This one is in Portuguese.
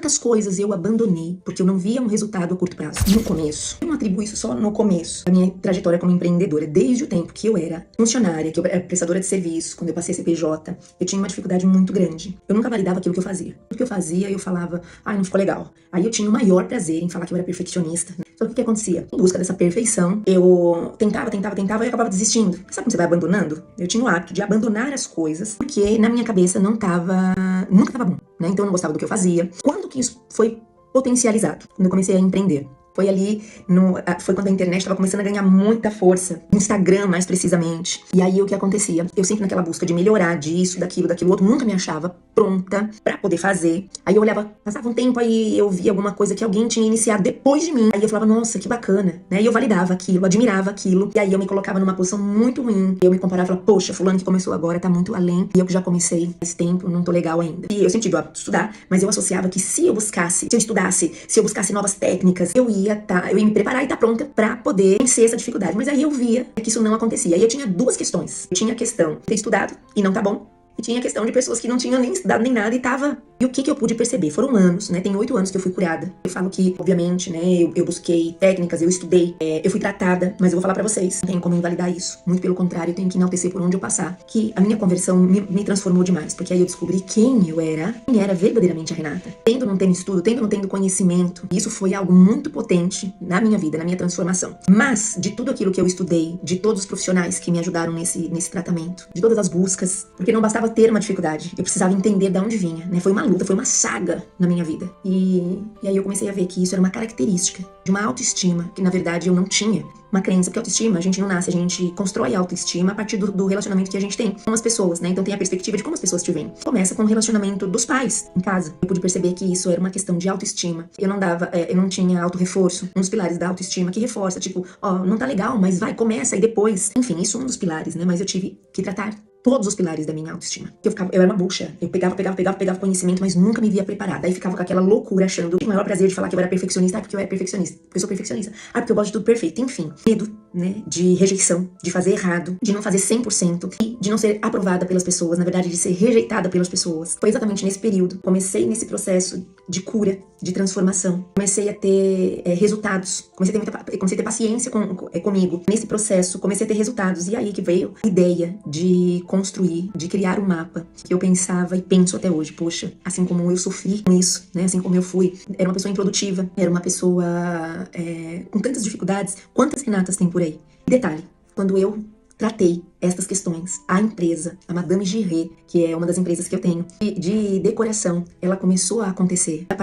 Quantas coisas eu abandonei porque eu não via um resultado a curto prazo, no começo. Eu não atribuo isso só no começo da minha trajetória como empreendedora. Desde o tempo que eu era funcionária, que eu era prestadora de serviço, quando eu passei a CPJ, eu tinha uma dificuldade muito grande. Eu nunca validava aquilo que eu fazia. O que eu fazia, eu falava, ai, não ficou legal. Aí eu tinha o maior prazer em falar que eu era perfeccionista, né? Só que o que acontecia? Em busca dessa perfeição, eu tentava e acabava desistindo. Sabe quando você vai abandonando? Eu tinha o hábito de abandonar as coisas, porque na minha cabeça nunca tava bom, né? Então eu não gostava do que eu fazia. Quando que isso foi potencializado? Quando eu comecei a empreender. Foi ali, foi quando a internet estava começando a ganhar muita força, Instagram mais precisamente. E aí o que acontecia? Eu sempre naquela busca de melhorar disso, daquilo outro, nunca me achava pronta pra poder fazer. Aí eu olhava, passava um tempo, aí eu via alguma coisa que alguém tinha iniciado depois de mim. Aí eu falava, nossa, que bacana, né? E eu validava aquilo, admirava aquilo. E aí eu me colocava numa posição muito ruim. Eu me comparava e falava, poxa, fulano que começou agora tá muito além. E eu que já comecei esse tempo, não tô legal ainda. E eu sempre tive o hábito de estudar, mas eu associava que se eu estudasse, se eu buscasse novas técnicas, eu ia me preparar e estar pronta pra poder vencer essa dificuldade. Mas aí eu via que isso não acontecia. Aí eu tinha duas questões. Eu tinha a questão de ter estudado e não tá bom. E tinha a questão de pessoas que não tinham nem estudado nem nada e tava... E o que eu pude perceber? Foram anos, né? Tem 8 anos que eu fui curada. Eu falo que, obviamente, né? Eu busquei técnicas, eu estudei, eu fui tratada, mas eu vou falar pra vocês, não tem como invalidar isso. Muito pelo contrário, eu tenho que enaltecer por onde eu passar. Que a minha conversão me transformou demais, porque aí eu descobri quem era verdadeiramente a Renata. Tendo não tendo estudo, tendo não tendo conhecimento, isso foi algo muito potente na minha vida, na minha transformação. Mas, de tudo aquilo que eu estudei, de todos os profissionais que me ajudaram nesse tratamento, de todas as buscas, porque não bastava ter uma dificuldade, eu precisava entender de onde vinha, né? Foi uma luta, foi uma saga na minha vida. E aí eu comecei a ver que isso era uma característica de uma autoestima, que na verdade eu não tinha. Uma crença, porque autoestima, a gente não nasce, a gente constrói a autoestima a partir do relacionamento que a gente tem com as pessoas, né? Então tem a perspectiva de como as pessoas te veem. Começa com o relacionamento dos pais em casa. Eu pude perceber que isso era uma questão de autoestima. Eu não tinha autorreforço, um dos pilares da autoestima que reforça, tipo, não tá legal, mas vai, começa e depois. Enfim, isso é um dos pilares, né? Mas eu tive que tratar todos os pilares da minha autoestima. Eu era uma bucha. Eu pegava conhecimento, mas nunca me via preparada. Aí ficava com aquela loucura, achando o maior prazer de falar que eu era perfeccionista. Porque eu era perfeccionista. Porque eu sou perfeccionista. Porque eu gosto de tudo perfeito. Enfim, medo, né, de rejeição, de fazer errado, de não fazer 100% e de não ser aprovada pelas pessoas, na verdade, de ser rejeitada pelas pessoas. Foi exatamente nesse período. Comecei nesse processo de cura, de transformação. Comecei a ter resultados. Comecei a ter paciência comigo. Nesse processo, comecei a ter resultados. E aí que veio a ideia de construir, de criar um mapa que eu pensava e penso até hoje, poxa, assim como eu sofri com isso, né, assim como eu era uma pessoa improdutiva, era uma pessoa com tantas dificuldades, quantas Renatas tem por aí? E detalhe, quando eu tratei estas questões, a empresa, a Madame Girret, que é uma das empresas que eu tenho, de decoração, ela começou a acontecer.